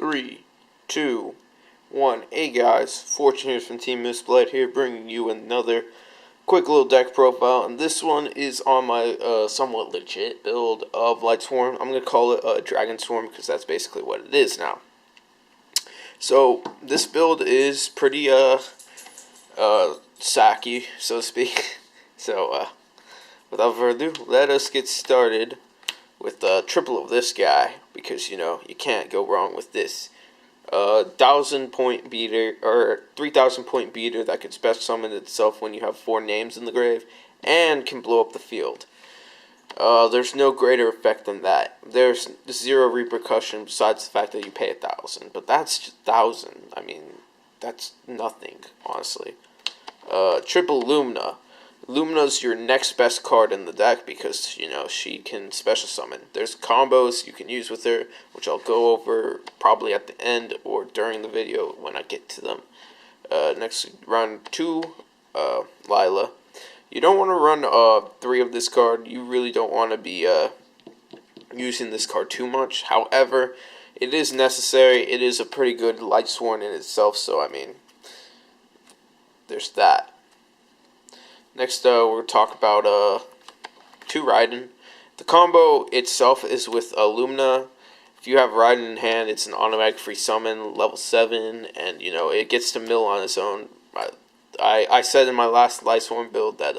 3, 2, 1. Hey guys, FortuneHeros from TeamMisplayed here, bringing you another quick little deck profile, and this one is on my somewhat legit build of Lightsworn. I'm going to call it Dragonsworn because that's basically what it is now. So, this build is pretty sacky, so to speak. So, without further ado, let us get started with triple of this guy, because, you know, you can't go wrong with this. 1,000-point beater, or 3,000-point beater that can special summon itself when you have 4 names in the grave, and can blow up the field. There's no greater effect than that. There's 0 repercussion besides the fact that you pay 1,000, but that's just 1,000. I mean, that's nothing, honestly. Triple Lumina. Lumina's your next best card in the deck because, you know, she can special summon. There's combos you can use with her, which I'll go over probably at the end or during the video when I get to them. Next, run 2, Lila. You don't want to run 3 of this card. You really don't want to be using this card too much. However, it is necessary. It is a pretty good Lightsworn in itself, so, I mean, there's that. Next, we're going to talk about 2 Raiden. The combo itself is with Lumina. If you have Raiden in hand, it's an automatic free summon, level 7, and, you know, it gets to mill on its own. I said in my last Lightsworn build that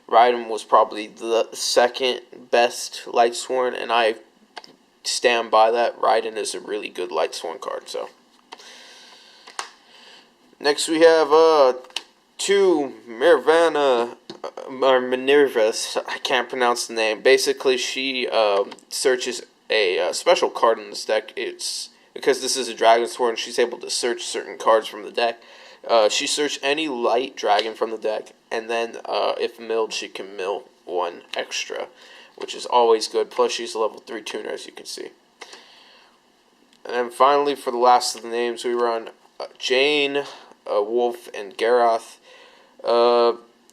Raiden was probably the second best Lightsworn, and I stand by that. Raiden is a really good Lightsworn card, so. Next, we have 2 Minerva, I can't pronounce the name. Basically, she searches a special card in this deck. It's because this is a Dragonsworn, she's able to search certain cards from the deck. She searched any light dragon from the deck, and then if milled, she can mill 1 extra, which is always good. Plus, she's a level 3 tuner, as you can see. And then finally, for the last of the names, we run Jane, Wolf, and Garroth.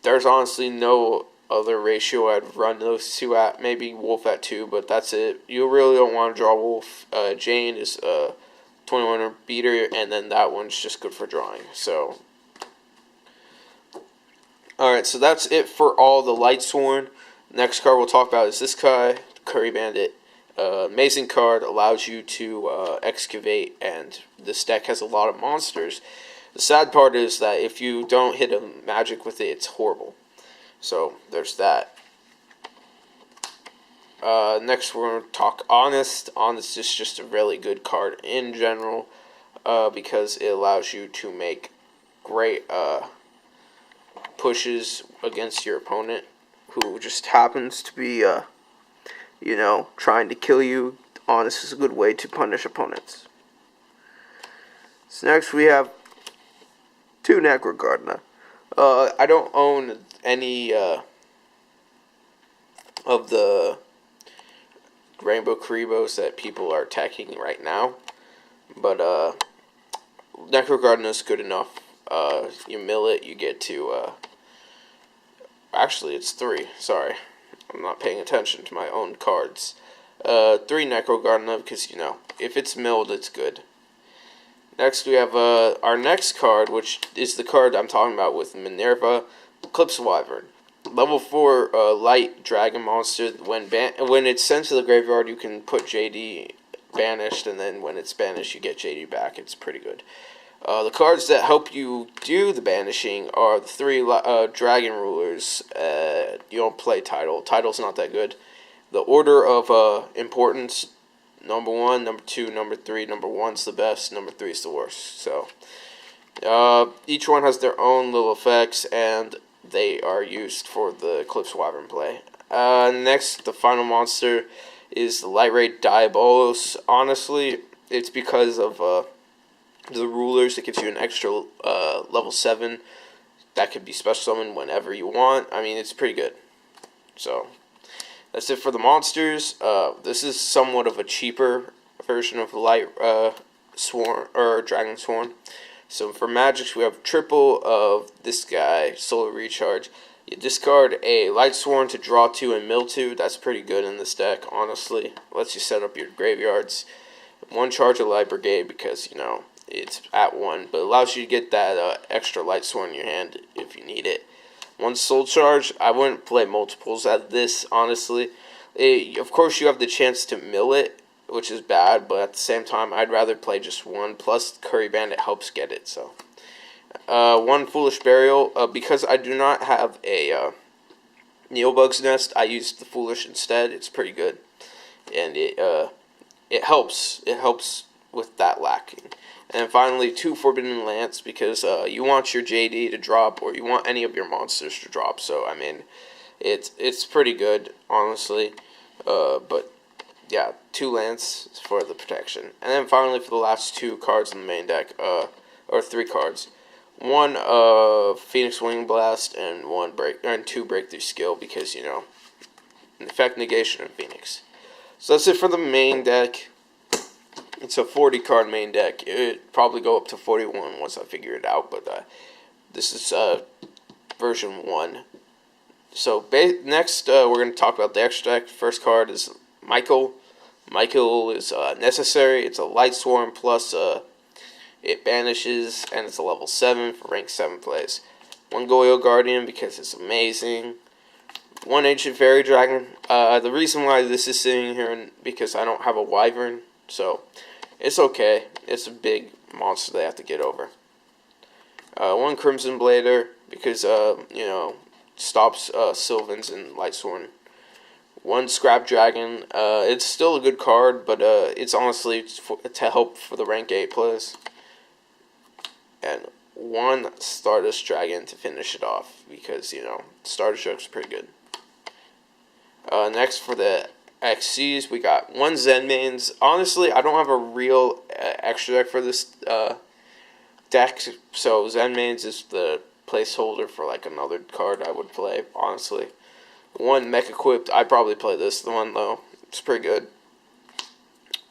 There's honestly no other ratio I'd run those 2 at. Maybe Wolf at 2, but that's it. You really don't want to draw Wolf. Jane is 21 beater, and then that one's just good for drawing. So, alright, so that's it for all the Lightsworn. Next card we'll talk about is this guy, Curry Bandit. Amazing card, allows you to excavate, and this deck has a lot of monsters. The sad part is that if you don't hit a magic with it, it's horrible. So, there's that. Next, we're going to talk Honest. Honest is just a really good card in general, because it allows you to make great pushes against your opponent, who just happens to be, you know, trying to kill you. Honest is a good way to punish opponents. So next, we have 2 Necrogardna. I don't own any of the Rainbow Karibos that people are attacking right now, but Necrogardna is good enough. You mill it, you get to actually it's 3, sorry, I'm not paying attention to my own cards. 3 Necrogardna, because, you know, if it's milled, it's good. Next, we have our next card, which is the card I'm talking about with Minerva, Eclipse Wyvern. Level 4 light dragon monster. When it's sent to the graveyard, you can put JD banished, and then when it's banished, you get JD back. It's pretty good. The cards that help you do the banishing are the 3 dragon rulers. You don't play title. Title's not that good. The order of importance: number 1, number 2, number 3. Number 1's the best, number 3 is the worst. So, each one has their own little effects, and they are used for the Eclipse Wyvern play. Next, the final monster is the Light Ray Diabolos. Honestly, it's because of the rulers. It gives you an extra level 7 that could be special summoned whenever you want. I mean, it's pretty good. So, that's it for the monsters. This is somewhat of a cheaper version of Light Sworn or Dragonsworn. So for magics, we have triple of this guy, Solar Recharge. You discard a Lightsworn to draw 2 and mill 2. That's pretty good in this deck, honestly. Lets you set up your graveyards. 1 charge of Light Brigade because, you know, it's at 1, but it allows you to get that extra Light Sword in your hand if you need it. 1 Soul Charge. I wouldn't play multiples at this, honestly. Of course, you have the chance to mill it, which is bad, but at the same time, I'd rather play just 1, plus Curry Bandit helps get it, so. 1 Foolish Burial. Because I do not have a Neobug's Nest, I use the Foolish instead. It's pretty good, and it helps. It helps with that lacking. And then finally, 2 Forbidden Lance, because you want your JD to drop, or you want any of your monsters to drop. So I mean, it's pretty good, honestly. But yeah, 2 Lance for the protection. And then finally, for the last 2 cards in the main deck, or 3 cards, 1 Phoenix Wing Blast and 2 Breakthrough Skill, because, you know, effect negation of Phoenix. So that's it for the main deck. It's a 40 card main deck. It'd probably go up to 41 once I figure it out, but this is version 1. So next we're going to talk about the extra deck. First card is Michael. Michael is necessary. It's a Light Swarm plus it banishes, and it's a level 7 for rank 7 plays. 1 Goyo Guardian because it's amazing. 1 Ancient Fairy Dragon. The reason why this is sitting here because I don't have a Wyvern, so it's okay. It's a big monster they have to get over. 1 Crimson Blader because you know, stops Sylvans and Lightsworn. 1 Scrap Dragon. It's still a good card, but it's honestly to help for the rank 8 plays. And 1 Stardust Dragon to finish it off because, you know, Stardust Dragon's pretty good. Next for the XCs, we got 1 Zenmains. Honestly, I don't have a real extra deck for this deck, so Zenmains is the placeholder for like another card I would play, honestly. 1 Mech Equipped. I probably play this one though. It's pretty good.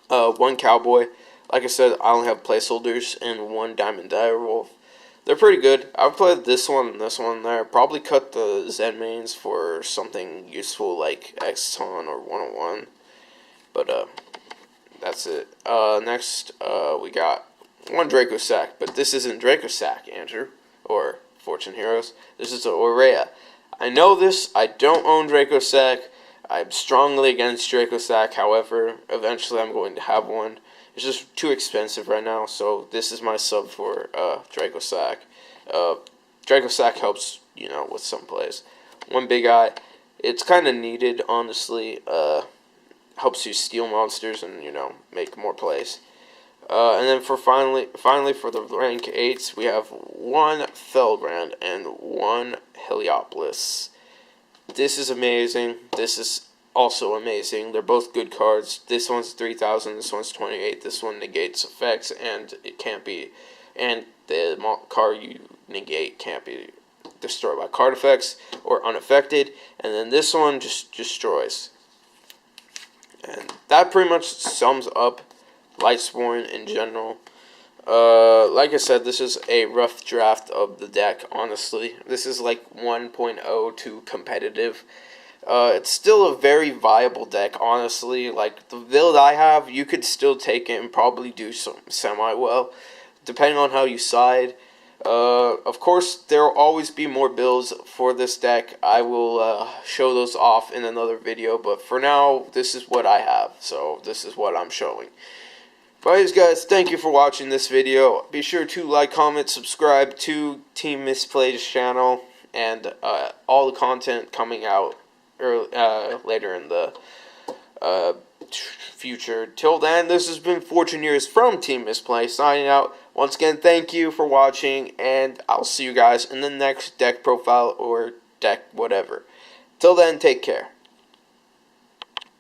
1 Cowboy. Like I said, I only have placeholders, and 1 Diamond Direwolf. They're pretty good. I would play this one and this one there. Probably cut the Zenmains for something useful like X-Ton or 101. But that's it. Next, we got 1 Draco Sack, but this isn't Draco Sack, Andrew, or Fortune Heroes. This is a Aurea. I know this. I don't own Draco Sack. I'm strongly against Draco Sack. However, eventually I'm going to have one. It's just too expensive right now, so this is my sub for Draco Sack. Draco Sack helps, you know, with some plays. 1 Big Eye. It's kind of needed, honestly. Helps you steal monsters and, you know, make more plays. And then for finally for the rank 8s, we have 1 Felgrand and 1 Heliopolis. This is amazing. This is also amazing. They're both good cards. This one's 3,000. This one's 28. This one negates effects, and it can't be. And the card you negate can't be destroyed by card effects or unaffected. And then this one just destroys. And that pretty much sums up Lightsworn in general. Like I said, this is a rough draft of the deck, honestly. This is like 1.0 to competitive. It's still a very viable deck, honestly. Like, the build I have, you could still take it and probably do some semi-well, depending on how you side. Of course, there will always be more builds for this deck. I will show those off in another video, but for now, this is what I have, so this is what I'm showing. But anyways, guys, thank you for watching this video. Be sure to like, comment, subscribe to TeamMisplayed's channel, and all the content coming out later in the future. Till then, this has been FortuneHeros from TeamMisplayed signing out. Once again, thank you for watching, and I'll see you guys in the next deck profile or deck whatever. Till then, take care.